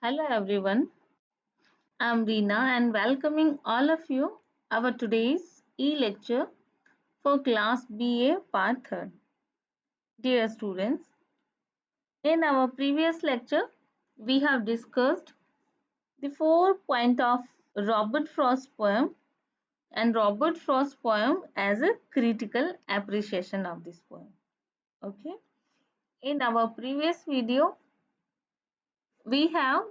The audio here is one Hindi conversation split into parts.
Hello everyone, I'm Reena and welcoming all of you our today's e-lecture for class BA part 3rd. Dear students, in our previous lecture we have discussed the 4 point of Robert Frost poem and Robert Frost poem as a critical appreciation of this poem. Okay, in our previous video we have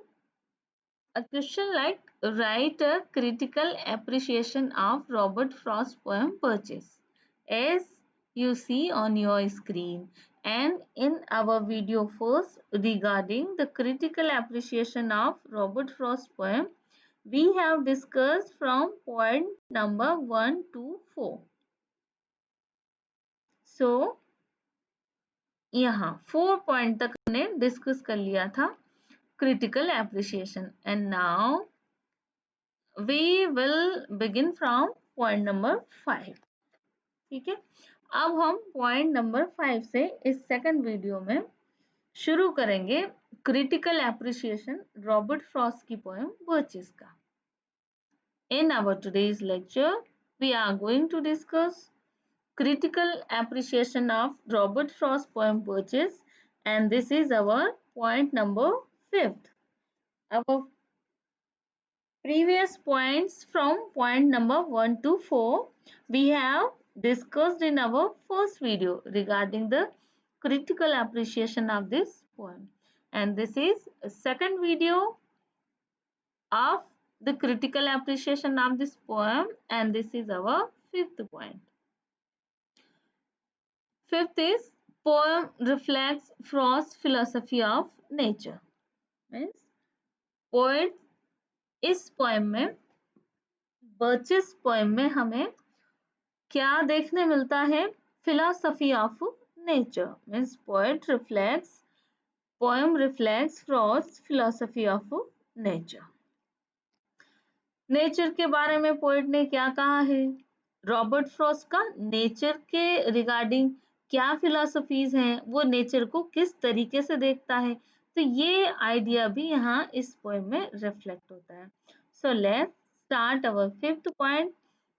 a question like write a critical appreciation of Robert Frost poem Purchase as you see on your screen, and in our video first regarding the critical appreciation of Robert Frost poem we have discussed from point number 1 to 4. So यहाँ 4 पॉइंट तक हमने डिस्कस कर लिया था critical appreciation and now we will begin from point number 5. ठीक है, अब हम point number 5 से इस second वीडियो में शुरू करेंगे critical appreciation रॉबर्ट फ्रॉस्ट की poem Birches का. In our today's lecture we are going to discuss critical appreciation of Robert Frost poem Birches, and this is our point number 5th. Our previous points from point number 1 to 4 we have discussed in our first video regarding the critical appreciation of this poem, and this is a second video of the critical appreciation of this poem, and this is our fifth point. Fifth is poem reflects Frost's philosophy of nature. Means poet इस पोएम में बर्चेस पोएम में हमें क्या देखने मिलता है? Philosophy of nature. Means poem reflects Frost philosophy of nature. Nature के बारे में पोएट ने क्या कहा है? रॉबर्ट फ्रॉस्ट का नेचर के रिगार्डिंग क्या फिलॉसफीज हैं, वो नेचर को किस तरीके से देखता है, तो ये आइडिया भी यहाँ इस पोएम में रिफ्लेक्ट होता है. So let's start our fifth point.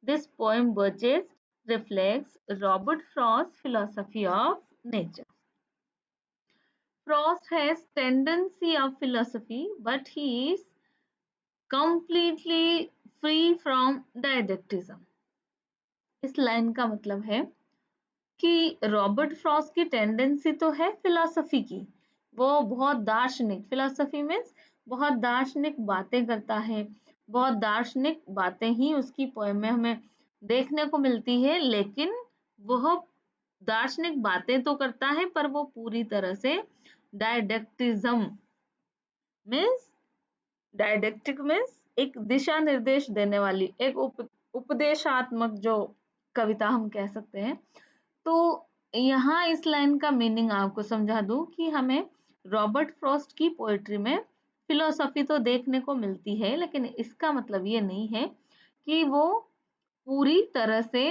This poem birches reflects Robert Frost's philosophy of nature. Frost has tendency of philosophy, but he is completely free from didactism. इस लाइन का मतलब है कि रॉबर्ट फ्रॉस्ट की टेंडेंसी तो है फिलॉसफी की, वो बहुत दार्शनिक, फिलॉसफी मीन्स बहुत दार्शनिक बातें करता है, बहुत दार्शनिक बातें ही उसकी पोएम में हमें देखने को मिलती है, लेकिन वह दार्शनिक बातें तो करता है पर वो पूरी तरह से डायडेक्टिज्म मीन्स डायडेक्टिक मीन्स एक दिशा निर्देश देने वाली, एक उपदेशात्मक जो कविता हम कह सकते हैं. तो यहाँ इस लाइन का मीनिंग आपको समझा दूं कि हमें रॉबर्ट फ्रॉस्ट की पोएट्री में फिलोसफी तो देखने को मिलती है, लेकिन इसका मतलब ये नहीं है कि वो पूरी तरह से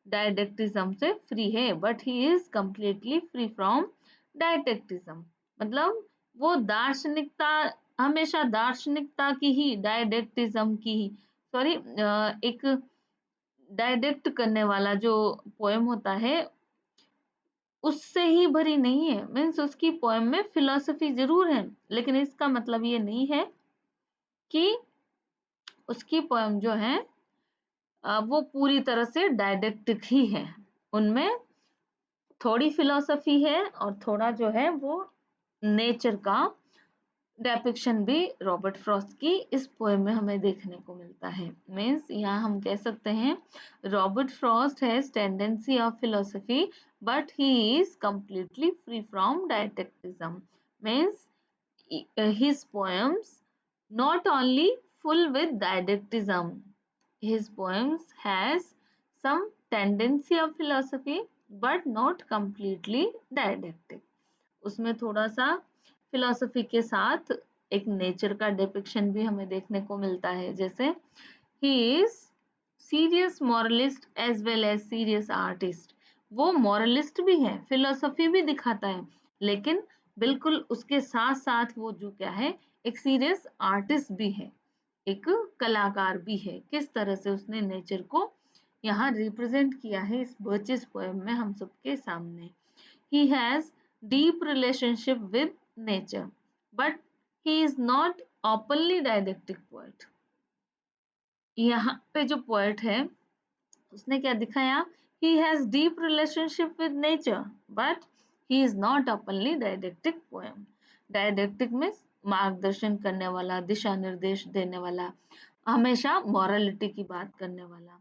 डायडेक्टिज्म से फ्री है, but he is completely free from didacticism. मतलब वो दार्शनिकता, हमेशा दार्शनिकता की ही, डायडेक्टिज्म की ही, सॉरी, एक डायडेक्ट करने वाला जो पोएम होता है उससे ही भरी नहीं है. मीन्स उसकी पोएम में फिलॉसफी जरूर है, लेकिन इसका मतलब ये नहीं है कि उसकी पोएम जो है वो पूरी तरह से डायडेक्टिक ही है. उनमें थोड़ी फिलॉसफी है और थोड़ा जो है वो नेचर का डेपिक्शन भी रॉबर्ट फ्रॉस्ट की इस पोएम में हमें देखने को मिलता है. मीन्स यहाँ हम कह सकते हैं Robert Frost has tendency of philosophy but he is completely free from didacticism. Means his poems not only full with didacticism, his poems has some tendency of philosophy but not completely didactic. उसमें थोड़ा सा फिलॉसफी के साथ एक नेचर का डिपिक्शन भी हमें देखने को मिलता है. जैसे he is serious moralist as well as serious artist. वो मॉरलिस्ट भी है, फिलॉसफी भी दिखाता है, लेकिन बिल्कुल उसके साथ साथ वो जो क्या है, एक सीरियस आर्टिस्ट भी है, एक कलाकार भी है। किस तरह से उसने नेचर को यहाँ रिप्रेजेंट किया है इस बर्चेस पोएम में हम सबके सामने। He has deep relationship with nature, but he is not openly didactic poet. यहाँ पे जो पोएट है उसने क्या दिखाया, he has deep relationship with nature but he is not openly didactic poem. Didactic means मार्गदर्शन करने वाला, दिशा निर्देश देने वाला, हमेशा मॉरलिटी की बात करने वाला।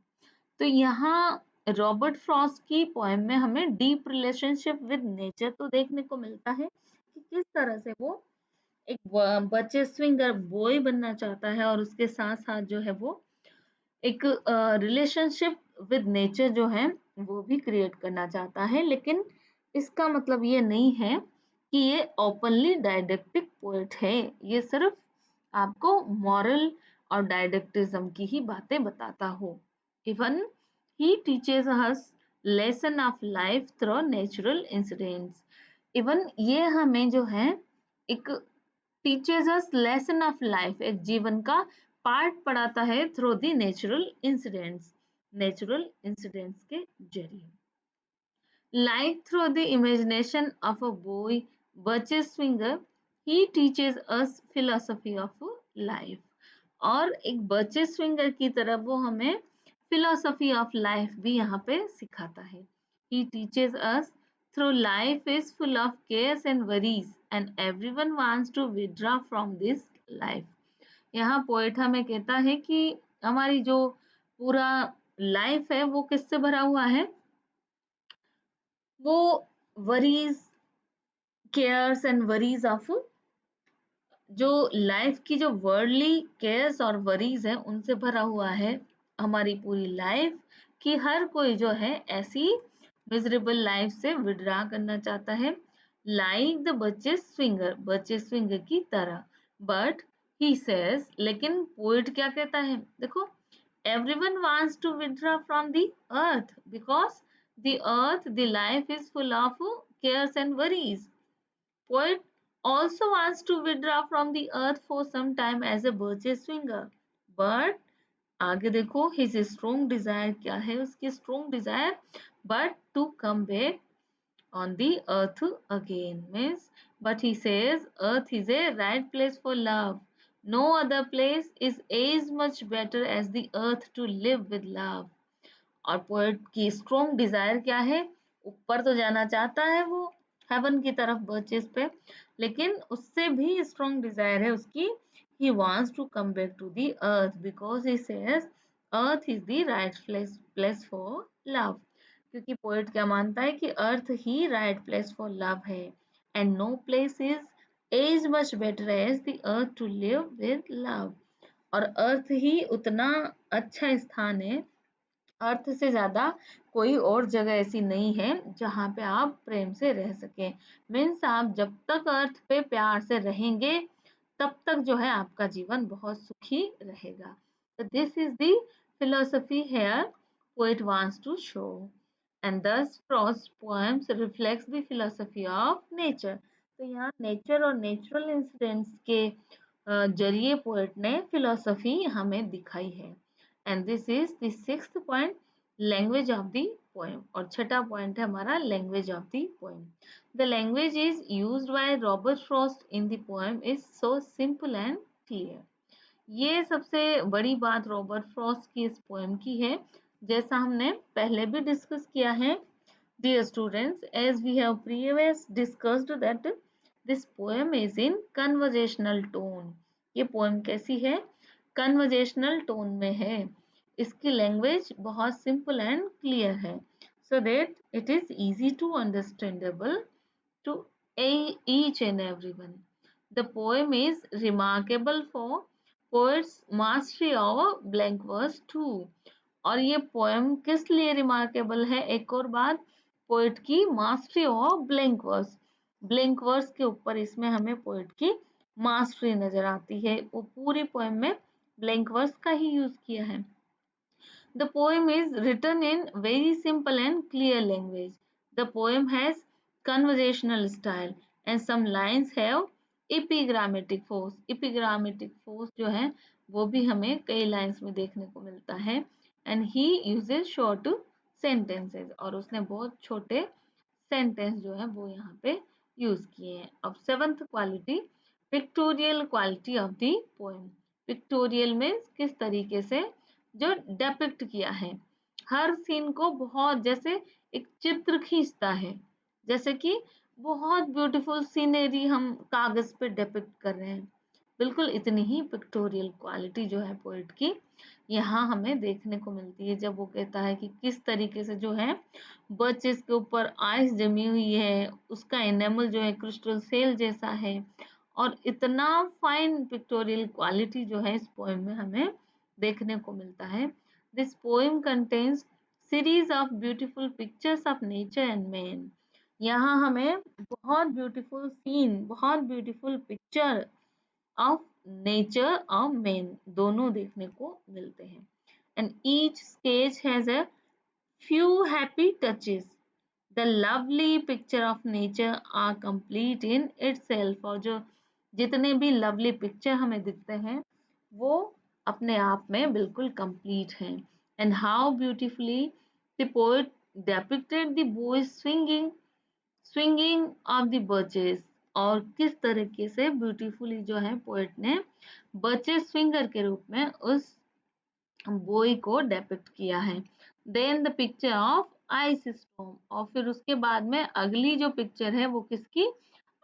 तो यहाँ रॉबर्ट फ्रॉस्ट की पोएम में हमें डीप रिलेशनशिप विद नेचर तो देखने को मिलता है कि किस तरह से वो एक बच्चे स्विंगर बॉय बनना चाहता है और उसके साथ साथ जो है वो एक रिलेशनशिप विद नेचर जो है वो भी क्रिएट करना चाहता है। लेकिन इसका मतलब ये नहीं है कि ये ओपनली डायडेक्टिक पोएट है, ये सिर्फ आपको मॉरल और डायडेक्टिज्म की ही बातें बताता हो। Even he teaches us lesson of life through natural incidents. Even ये हमें जो है एक teaches us lesson of life, एक जीवन का पार्ट पढ़ाता है थ्रू द नेचुरल इंसिडेंट्स के जरिए। Like through the imagination of a boy, Burgess Swinger, he teaches us philosophy of life. और एक बर्चेस स्विंगर की तरह वो हमें philosophy of life भी यहाँ पे सिखाता है। He teaches us through life is full of cares and worries and everyone wants to withdraw from this life. यहाँ पोएट हमें कहता है कि हमारी जो पूरा लाइफ है वो किससे भरा हुआ है, वो worries, cares and worries of जो लाइफ की जो वर्ल्डली केयर्स और वरीज है उनसे भरा हुआ है हमारी पूरी लाइफ, कि हर कोई जो है ऐसी मिजरेबल लाइफ से विड्रा करना चाहता है, लाइक द बच्चे स्विंगर की तरह। बट ही सेज, लेकिन पोइट क्या कहता है, देखो, everyone wants to withdraw from the earth because the life is full of cares and worries. Poet also wants to withdraw from the earth for some time as a birch swinger. But आगे देखो, his strong desire क्या है, उसकी strong desire but to come back on the earth again means, but he says earth is a right place for love. No other place is as much better as the earth to live with love. और पोएट की स्ट्रॉन्ग डिजायर क्या है, ऊपर तो जाना चाहता है वो हेवन की तरफ बर्चेस पे, लेकिन उससे भी स्ट्रॉन्ग डिजायर है उसकी, he wants to come back to the earth because he says earth is the right place for love. क्योंकि पोएट क्या मानता है कि अर्थ ही राइट प्लेस फॉर लव है, and no place is as much better as the earth to live with love. और अर्थ ही उतना अच्छा स्थान है, अर्थ से ज्यादा कोई और जगह ऐसी नहीं है जहाँ पे आप प्रेम से रह सके। मीन्स आप जब तक अर्थ पे प्यार से रहेंगे तब तक जो है आपका जीवन बहुत सुखी रहेगा। तो this is the philosophy here poet wants to show, and thus Frost's poems reflects the philosophy of nature. तो यहाँ नेचर और नेचुरल इंसिडेंट्स के जरिए पोएट ने फिलोसफी हमें दिखाई है। And this is the sixth point, language of the poem. और छठा पॉइंट है हमारा language of the poem. The language is used by Robert Frost in the poem is so simple and clear. ये सबसे बड़ी बात रॉबर्ट फ्रॉस्ट की इस पोएम की है, जैसा हमने पहले भी डिस्कस किया है। Dear students, as we have previously discussed that this poem is in conversational tone. ये पोएम कैसी है, कन्वर्जेशनल टोन में है, इसकी लैंग्वेज बहुत सिंपल एंड क्लियर है, so that it is easy to understandable to each and everyone. The poem is remarkable for poet's mastery of blank verse too. और ये पोएम किस लिए रिमार्केबल है, एक और बात, पोएट की मास्टरी ऑफ ब्लैंक वर्स के ऊपर इसमें हमें पोएट की मास्टरी नजर आती है। वो पूरी पोएम में ब्लैंक वर्स का ही यूज किया है। The poem is written in very simple and clear language. The poem has conversational style. and some lines have epigrammatic force. Epigrammatic force जो है वो भी हमें कई लाइंस में देखने को मिलता है. And he uses short sentences, और उसने बहुत छोटे सेंटेंस जो है वो यहाँ पे यूज किए हैं. अब seventh quality, pictorial quality of the poem. Pictorial means किस तरीके से जो डेपिक्ट किया है, हर सीन को बहुत जैसे एक चित्र खींचता है, जैसे कि बहुत ब्यूटीफुल सीनरी हम कागज पे डेपिक्ट कर रहे हैं, बिल्कुल इतनी ही पिक्टोरियल क्वालिटी जो है पोएट की यहाँ हमें देखने को मिलती है, जब वो कहता है कि किस तरीके से जो है बर्चेस के ऊपर आइस जमी हुई है, उसका एनेमल जो है क्रिस्टल सेल जैसा है, और इतना फाइन पिक्टोरियल क्वालिटी जो है इस पोएम में हमें देखने को मिलता है. This poem contains series of beautiful pictures of nature and man. यहाँ हमें बहुत ब्यूटीफुल सीन, बहुत ब्यूटीफुल पिक्चर ऑफ नेचर और मैन दोनों देखने को मिलते हैं. And each sketch has a few happy touches. The lovely picture of nature are complete in itself. और जो जितने भी lovely picture हमें दिखते हैं वो अपने आप में बिल्कुल complete हैं. And how beautifully the poet depicted the boys swinging of the birches. और किस तरीके से ब्यूटीफुली जो है पोएट ने बर्चेस स्विंगर के रूप में उस बॉय को डेपिक्ट किया है. Then the picture of ice storm, और फिर उसके बाद में अगली जो पिक्चर है वो किसकी,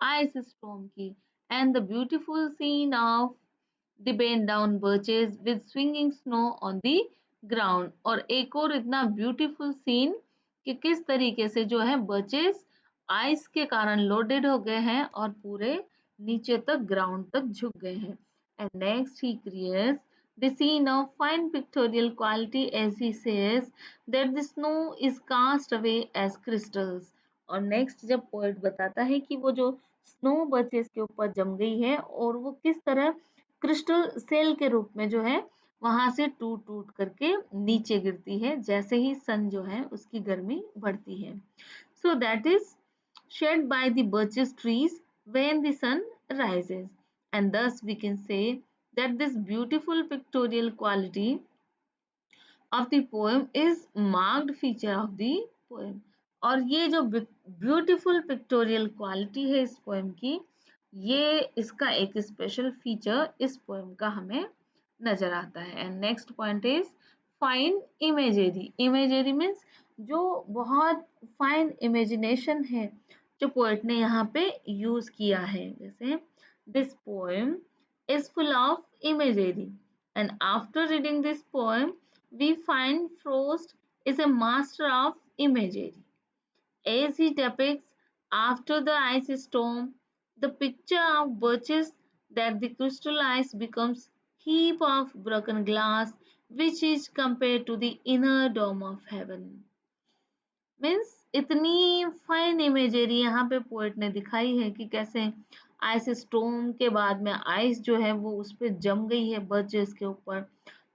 आइस स्टॉर्म की. And the beautiful scene of the bend down birches with swinging snow on the ground. और एक और इतना ब्यूटीफुल सीन कि किस तरीके से जो है बर्चेस आइस के कारण लोडेड हो गए हैं और पूरे नीचे तक ग्राउंड तक झुक गए हैं. And next he creates the scene of fine pictorial quality as he says that the snow is cast away as crystals. और नेक्स्ट जब पोएट बताता है कि वो जो स्नो बर्चेस के ऊपर जम गई है और वो किस तरह क्रिस्टल सेल के रूप में जो है वहां से टूट टूट करके नीचे गिरती है जैसे ही सन जो है उसकी गर्मी बढ़ती है. So that is shed by the birches trees when the sun rises. And thus we can say that this beautiful pictorial quality of the poem is marked feature of the poem. और ये जो ब्यूटीफुल पिक्टोरियल क्वालिटी है इस पोएम की, ये इसका एक स्पेशल फीचर इस पोएम का हमें नजर आता है. And next point is fine imagery. Imagery means जो बहुत फाइन इमेजिनेशन है जो पोएट ने यहाँ पे यूज किया है. जैसे this poem is full of imagery. And after reading this poem, we find Frost is a master of imagery. As he depicts after the ice storm, the picture of birches that the crystal ice becomes heap of broken glass, which is compared to the inner dome of heaven. Means इतनी फाइन इमेजरी यहाँ पे पोएट ने दिखाई है कि कैसे आइस स्टॉर्म के बाद में आइस जो है वो उस पर जम गई है बर्चेस के ऊपर,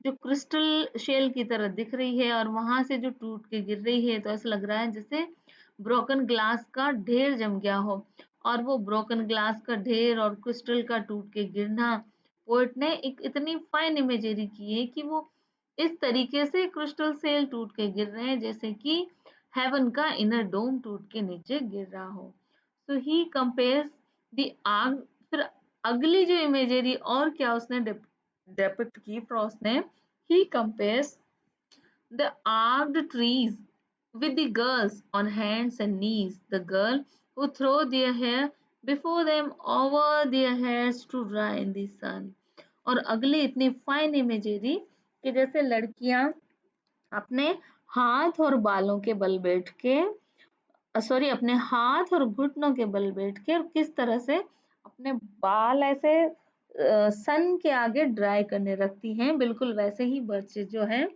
जो क्रिस्टल शेल की तरह दिख रही है और वहां से जो टूट के गिर रही है, तो ऐसा लग रहा है जैसे ब्रोकन ग्लास का ढेर जम गया हो. और वो ब्रोकन ग्लास का ढेर और क्रिस्टल का टूट के गिरना, पोएट ने एक इतनी फाइन इमेजरी की है कि वो इस तरीके से क्रिस्टल सेल टूट के गिर रहे हैं जैसे कि हेवन का इनर डोम टूट के नीचे गिर रहा हो. सो ही कंपेयर्स द आग. फिर अगली जो इमेजरी और क्या उसने डेपिक्ट की फ्रॉस्ट ने, he compares the arched trees with the girls on hands and knees, the girl who throw their hair before them over their heads to dry in the sun. और अगली इतनी फाइन इमेजरी कि जैसे लड़कियां अपने हाथ और बालों के बल बैठ के, सॉरी अपने हाथ और घुटनों के बल बैठ के और किस तरह से अपने बाल ऐसे सन के आगे ड्राई करने रखती हैं, बिल्कुल वैसे ही बच्चे जो हैं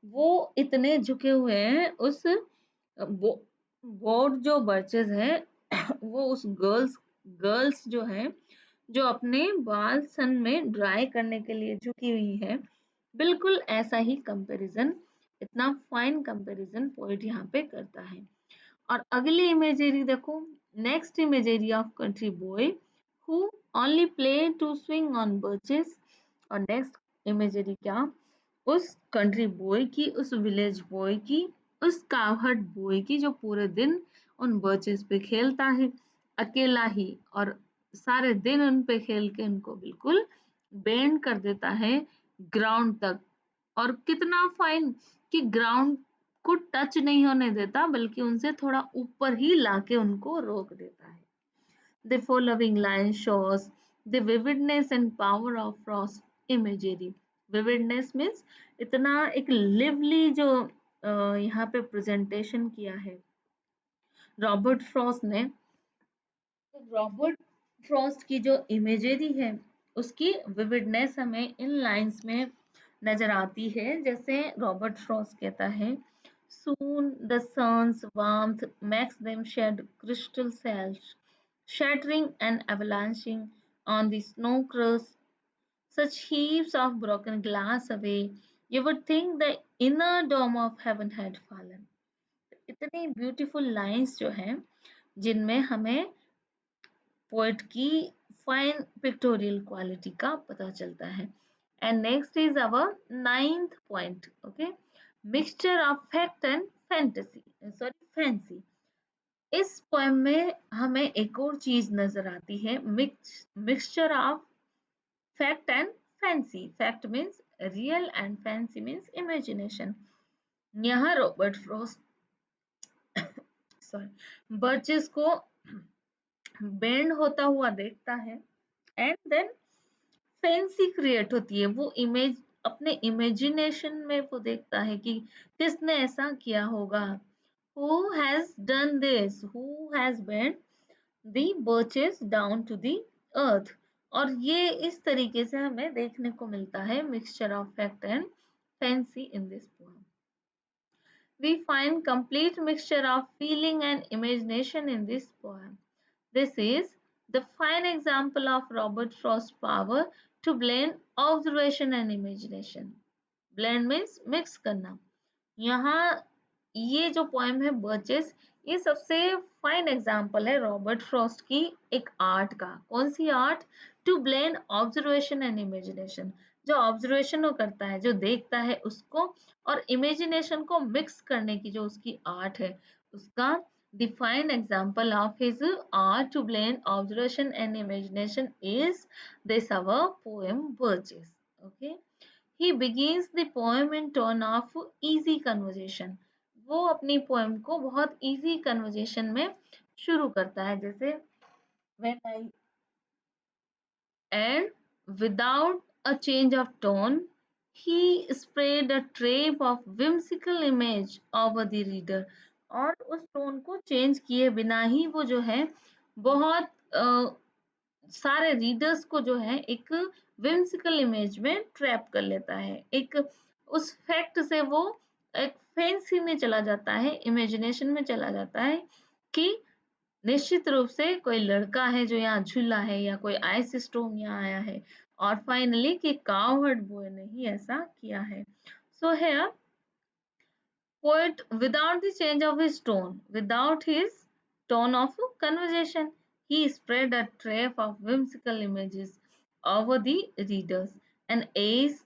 वो इतने झुके हुए हैं उस बोर्ड जो बर्चेस है वो उस गर्ल्स जो है जो अपने बाल सन में ड्राई करने के लिए झुकी हुई है, बिल्कुल ऐसा ही कंपैरिजन, इतना फाइन कंपैरिजन पोएट यहाँ पे करता है. और अगली इमेजरी देखो, next imagery of country boy who only play to swing on birches. और नेक्स्ट इमेजरी क्या, उस कंट्री बॉय की, उस विलेज बॉय की, उस कावहट बॉय की जो पूरे दिन उन बर्चेस पे खेलता है अकेला ही, और सारे दिन उन पे खेल के उनको बिल्कुल बेंड कर देता है ग्राउंड तक। और कितना फाइन कि ग्राउंड को टच नहीं होने देता बल्कि उनसे थोड़ा ऊपर ही लाके उनको रोक देता है। The following line shows the vividness and power of Frost imagery. Vividness means इतना एक लिवली जो यहाँ पे प्रेजेंटेशन किया है रॉबर्ट फ्रॉस्ट ने। रॉबर्ट फ्रॉस्ट की जो इमेजरी है उसकी विविडनेस हमें इन लाइंस में नजर आती है। जैसे रॉबर्ट फ्रॉस्ट कहता है, soon the sun's warmth makes them shed crystal shells, shattering and avalanching on the snow crust such heaps of broken glass away you would think the inner dome of heaven had fallen। इतनी ब्यूटीफुल लाइंस जो हैं जिनमें हमें पोएट की फाइन पिक्टोरियल क्वालिटी का पता चलता है। And next is our ninth point, okay, mixture of fact and fantasy, sorry fancy. इस पोएम में हमें एक और चीज नजर आती है, mixture of fact and fancy. Fact means real and fancy means imagination. यहाँ रॉबर्ट फ्रॉस्ट सॉरी बर्चेस को बेंड होता हुआ देखता है एंड देन फैंसी क्रिएट होती है। वो इमेज अपने इमेजिनेशन में वो देखता है कि किसने ऐसा किया होगा, who has done this, who has bent the birches down to the earth। और ये इस तरीके से हमें देखने को मिलता है mixture of fact and fancy in this poem. We find complete mixture of feeling and imagination in this poem. This is the fine example of Robert Frost's power to blend observation and imagination. Blend means mix करना। यहाँ ये जो पोएम है बर्चेस, ये सबसे फाइन एग्जाम्पल है रॉबर्ट फ्रॉस्ट की एक आर्ट का। कौन सी art? To blend observation and imagination. जो ऑब्जर्वेशन वो करता है, जो देखता है उसको, और इमेजिनेशन को मिक्स करने की जो उसकी आर्ट है उसका defined example of his art to blend observation and imagination is this our poem birches. Okay, he begins the poem in tone of easy conversation। वो अपनी पोएम को बहुत इजी कन्वर्जेशन में शुरू करता है, जैसे when I and without a change of tone he spread a trape of whimsical image over the reader। और उस टोन को चेंज किए बिना ही वो जो है बहुत सारे रीडर्स को जो है एक whimsical इमेज में ट्रैप कर लेता है। एक उस फैक्ट से वो एक फैंसी में चला जाता है, इमेजिनेशन में चला जाता है कि निश्चित रूप से कोई लड़का है जो यहाँ झूला है या कोई आइस स्टॉर्म यहाँ आया है, और फाइनली कि कावहर्ड बॉय ने ही ऐसा किया है। So here poet without the change of his tone, without his tone of conversation, he spread a trail of whimsical images over the readers. And Ace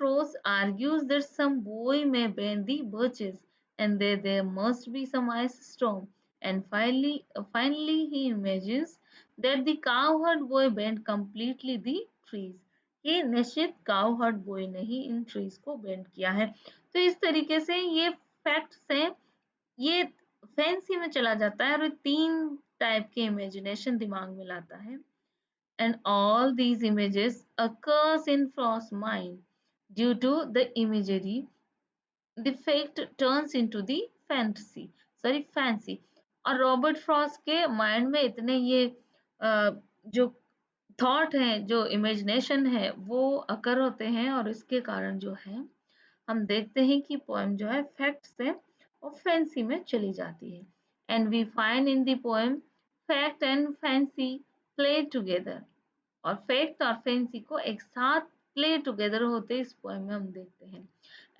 Frost argues that some boy may bend the birches, and there must be some ice storm. And finally, he imagines that the cowherd boy bent completely the trees। ये निश्चित काउहर्ड बॉय ने ही इन ट्रीज को बेंड किया है। तो इस तरीके से ये फैक्ट से ये फैंसी में चला जाता है और तीन टाइप के इमेजिनेशन दिमाग में लाता है। And all these images occurs in Frost's mind due to the imagery the fact turns into the fancy। और रॉबर्ट फ्रॉस्ट के माइंड में इतने ये जो थॉट है, जो इमेजिनेशन है वो अकर होते हैं, और इसके कारण जो है हम देखते हैं कि पोएम जो है फैक्ट से और फैंसी में चली जाती है। And we find in the poem fact and fancy play together. और फैक्ट और फैंसी को एक साथ प्ले टुगेदर होते इस पोएम में हम देखते हैं।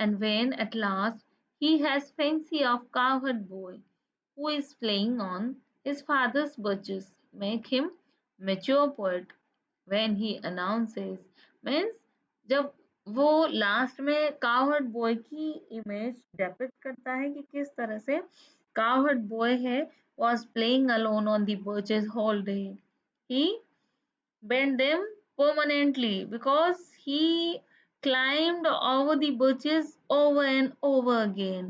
And when at last he has fancy of cowherd boy who is playing on His father's birches make him mature poet when he announces, means जब वो लास्ट में कावर्ड बॉय की इमेज डेपिक्ट करता है कि किस तरह से कावर्ड बॉय है was playing alone on the birches whole day. He bent them permanently because he climbed over the birches over and over again.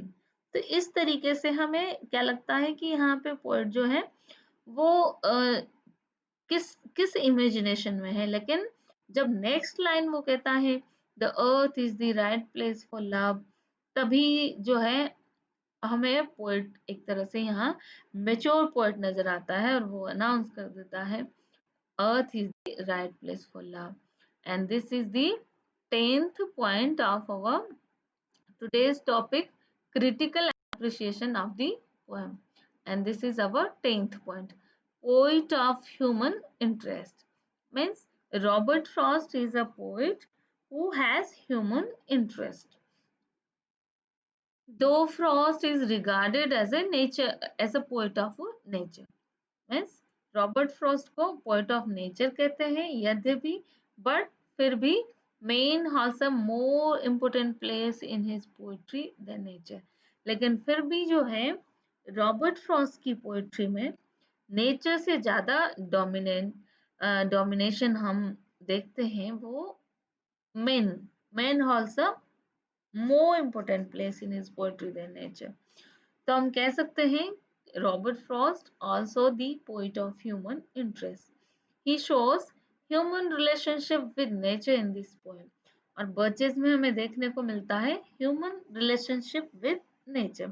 तो इस तरीके से हमें क्या लगता है कि यहाँ पे पोएट जो है वो किस किस इमेजिनेशन में है, लेकिन जब नेक्स्ट लाइन वो कहता है the earth is the right place for love, तभी जो है हमें पोएट एक तरह से यहाँ मेच्योर पोएट नजर आता है और वो अनाउंस कर देता है earth is the right place for love. And this is the 10th point of our today's topic, critical appreciation of the poem. And this is our 10th point, poet of human interest. Means Robert Frost is a poet who has human interest. Though Frost is regarded as a poet of nature. Means Robert Frost को पोएट ऑफ नेचर कहते हैं, यद्यपि बट फिर भी man has a more important place in his poetry than nature. लेकिन फिर भी जो है रॉबर्ट फ्रॉस्ट की पोएट्री में नेचर से ज़्यादा डोमिनेशन हम देखते हैं। वो man man has a more important place in his poetry than nature. तो हम कह सकते हैं Robert Frost also the poet of human interest. He shows human relationship with nature in this poem. और बर्चेस में हमें देखने को मिलता है human relationship with nature.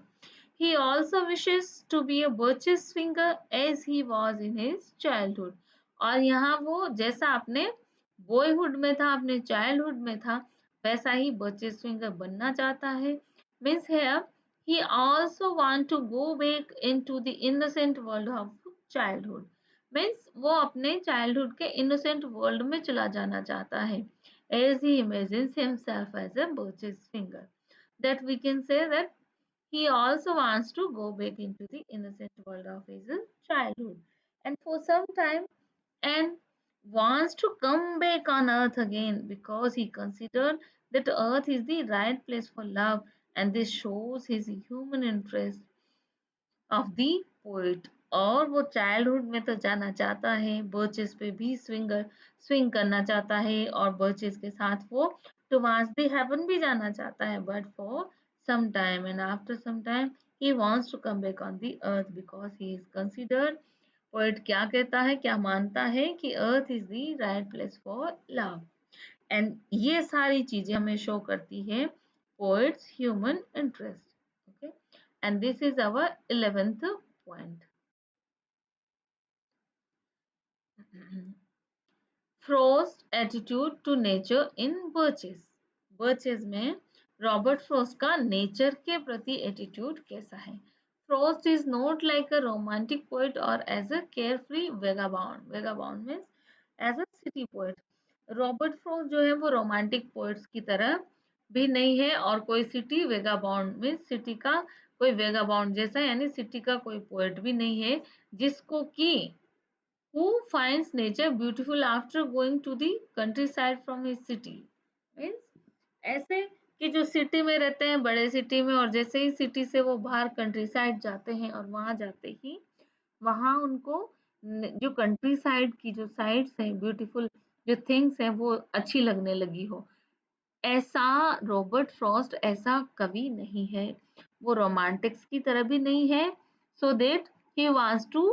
He also wishes to be a birches swinger as he was in his childhood. और यहाँ वो जैसा अपने बॉयहुड में था, अपने चाइल्डहुड में था, वैसा ही birches swinger बनना चाहता है। Means here he also want to go back into the innocent world of childhood. Means वो अपने childhood के innocent world में चला जाना चाहता है, as he imagines himself as a birches finger. That we can say that he also wants to go back into the innocent world of his childhood and for some time, and wants to come back on earth again because he considered that earth is the right place for love, and this shows his human interest of the poet. और वो चाइल्डहुड में तो जाना चाहता है, बर्चेस पे भी स्विंग करना चाहता है और बर्चेस के साथ वो टुवर्ड्स द हेवन भी जाना चाहता है, but for some time and after some time he wants to come back on the earth because he is considered, poet क्या कहता है, क्या मानता है कि earth is the right place for love. And ये सारी चीजें हमें शो करती है poet's human interest. Okay, and this is our 11th point. Frost attitude to nature in birches. Birches में रॉबर्ट फ्रोस्ट का नेचर के प्रति एटीट्यूड कैसा है? Frost is not like a romantic poet or as a carefree vagabond. Vagabond means as a city poet. Robert frost जो है वो रोमांटिक पोएट्स की तरह भी नहीं है और कोई सिटी वेगाबाउंड मीन्स सिटी का कोई वेगाबाउंड जैसा, यानी सिटी का कोई पोएट भी नहीं है जिसको कि who finds nature beautiful after going to the countryside from his city. Means ऐसे कि जो सिटी में रहते हैं, बड़े सिटी में, और जैसे ही सिटी से वो बाहर कंट्री साइड जाते हैं और वहां जाते ही वहां उनको जो कंट्री साइड की जो साइड्स हैं, ब्यूटीफुल जो थिंग्स हैं, वो अच्छी लगने लगी हो। ऐसा रॉबर्ट फ्रॉस्ट ऐसा कवि नहीं है, वो रोमांटिक्स की तरह भी नहीं है, so that he wants to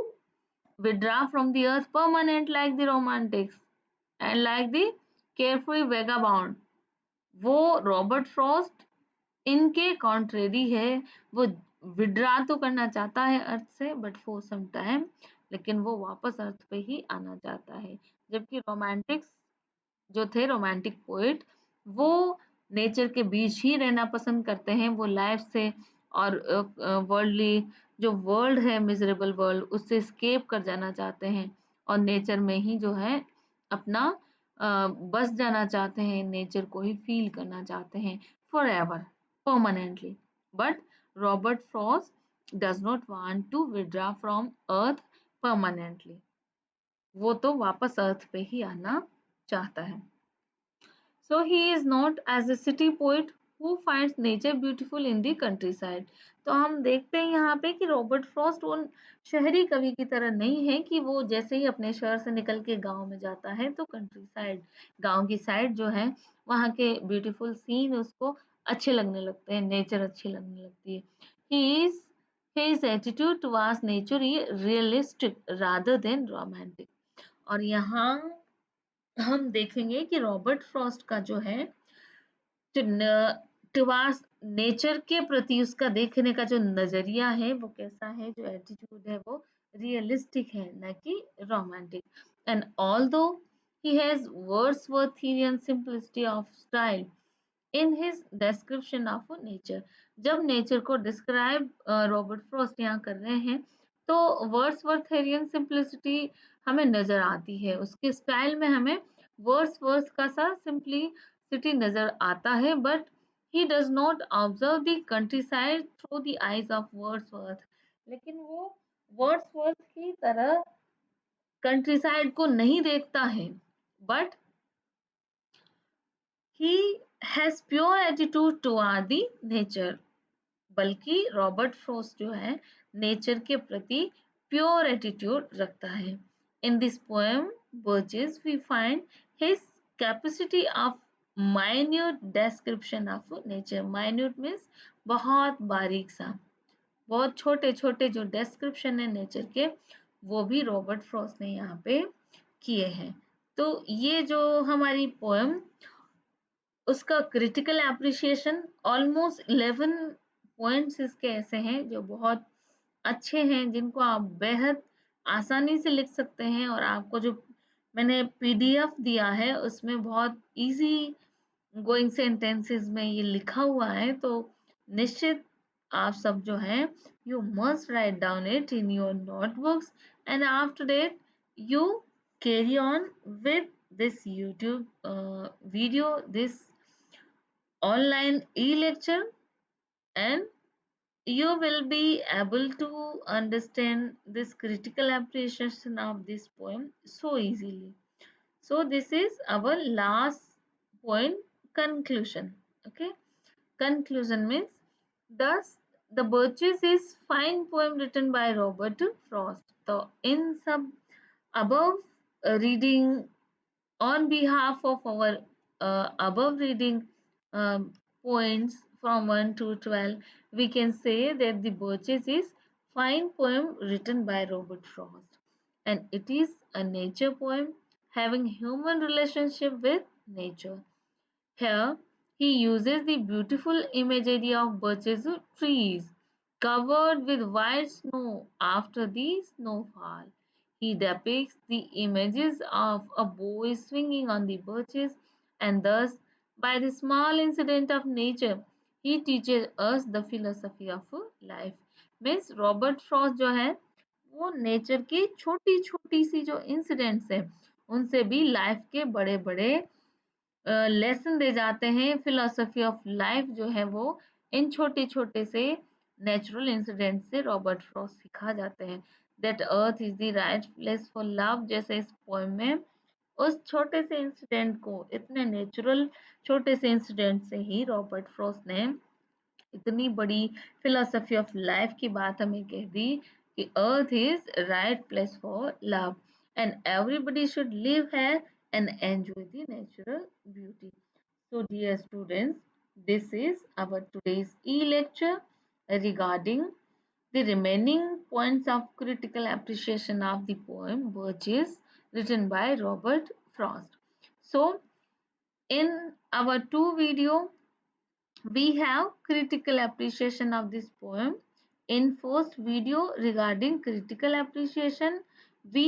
withdraw from the earth permanent like the romantics and like the carefree vagabond. वो रॉबर्ट फ्रॉस्ट इनके कॉन्ट्रेरी है, वो विड्रा तो करना चाहता है अर्थ से बट फॉर सम टाइम, लेकिन वो वापस अर्थ पे ही आना चाहता है। जबकि रोमांटिक्स जो थे, रोमांटिक पोएट, वो नेचर के बीच ही रहना पसंद करते हैं, वो लाइफ से और वर्ल्डली जो वर्ल्ड है, मिजरेबल वर्ल्ड, उससे स्केप कर जाना चाहते हैं और नेचर में ही जो है अपना बस जाना चाहते हैं, नेचर को ही फील करना चाहते हैं forever, permanently. But Robert Frost does not want to withdraw from earth permanently, वो तो वापस अर्थ पे ही आना चाहता है। So he is not as a city poet who finds nature beautiful in the countryside. तो हम देखते हैं यहाँ पे कि रॉबर्ट फ्रॉस्ट वो शहरी कवि की तरह नहीं है कि वो जैसे ही अपने शहर से निकल के गांव में जाता है तो कंट्री साइड, गांव की साइड जो है वहाँ के ब्यूटीफुल सीन उसको अच्छे लगने लगते हैं, नेचर अच्छी लगने लगती है। He is his attitude towards nature is realistic rather than romantic। और यहाँ हम देखेंगे कि रॉबर्ट फ्रॉस्ट का जो है टुवार्ड्स नेचर के प्रति उसका देखने का जो नजरिया है वो कैसा है, जो एटीट्यूड है वो रियलिस्टिक है, ना कि romantic. And although he has Wordsworthian simplicity of style in his description of nature. जब नेचर को डिस्क्राइब रॉबर्ट फ्रॉस्ट यहाँ कर रहे हैं तो वर्ड्सवर्थेरियन सिंपलिसिटी हमें नजर आती है, उसके स्टाइल में हमें वर्ड्सवर्थ का सा सिंपलिसिटी नजर आता है, but he does not observe the country side through the eyes of Wordsworth. लेकिन वो वर्ड्सवर्थ की तरह कंट्री साइड को नहीं देखता है, but he has pure attitude toward the nature. बल्कि रॉबर्ट फ्रॉस्ट जो है नेचर के प्रति प्योर एटीट्यूड रखता है। In this poem birches we find his capacity of minute description of nature. Minute means बहुत बारीक सा, बहुत छोटे छोटे जो डिस्क्रिप्शन है नेचर के वो भी रॉबर्ट फ्रॉस्ट ने यहाँ पे किए हैं। तो ये जो हमारी पोएम उसका क्रिटिकल एप्रिसिएशन ऑलमोस्ट 11 पॉइंट्स इसके ऐसे हैं जो बहुत अच्छे हैं, जिनको आप बेहद आसानी से लिख सकते हैं। और आपको जो मैंने पीडीएफ दिया है उसमें बहुत इजी गोइंग सेंटेंसेस में ये लिखा हुआ है, तो निश्चित आप सब जो है you must write down it in your notebooks and after that you carry on with this YouTube video, this online e-lecture, and you will be able to understand this critical appreciation of this poem so easily. So this is our last point, conclusion. Okay, conclusion means thus the Birches is fine poem written by Robert Frost. So in some above reading, on behalf of our above reading points from 1 to 12, we can say that the Birches is fine poem written by Robert Frost, and it is a nature poem having human relationship with nature. Here, he uses the beautiful imagery of birches trees covered with white snow after the snowfall. He depicts the images of a boy swinging on the birches, and thus, by the small incident of nature, he teaches us the philosophy of life. Means Robert Frost जो है वो नेचर की छोटी छोटी सी जो इंसिडेंट्स है उनसे भी लाइफ के बड़े बड़े लेसन दे जाते हैं। फिलोसफी ऑफ लाइफ जो है वो इन छोटे छोटे से नेचुरल इंसिडेंट से रॉबर्ट फ्रॉस्ट सिखा जाते हैं। That earth is the right place for love, जैसे इस पोएम में उस छोटे से इंसिडेंट को, इतने नेचुरल छोटे से इंसिडेंट से ही रॉबर्ट फ्रॉस्ट ने इतनी बड़ी फिलोसफी ऑफ लाइफ की बात हमें कह दी कि earth is right place for love and everybody should live है and enjoy the natural beauty. So dear students, this is our today's e-lecture regarding the remaining points of critical appreciation of the poem Birches written by Robert Frost. So in our two video we have critical appreciation of this poem. In first video regarding critical appreciation, we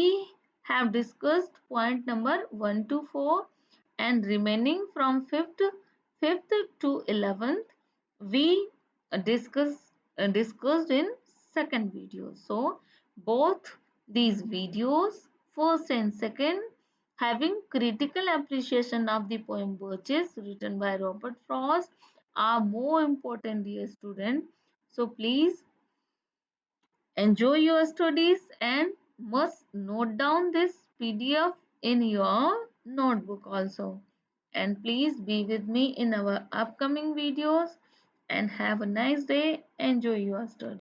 have discussed point number 1 to 4, and remaining from 5th to 11th we discussed in second video. So both these videos, first and second, having critical appreciation of the poem Birches written by Robert Frost, are more important, dear student. So please enjoy your studies and must note down this PDF in your notebook also. And please be with me in our upcoming videos and have a nice day. Enjoy your study.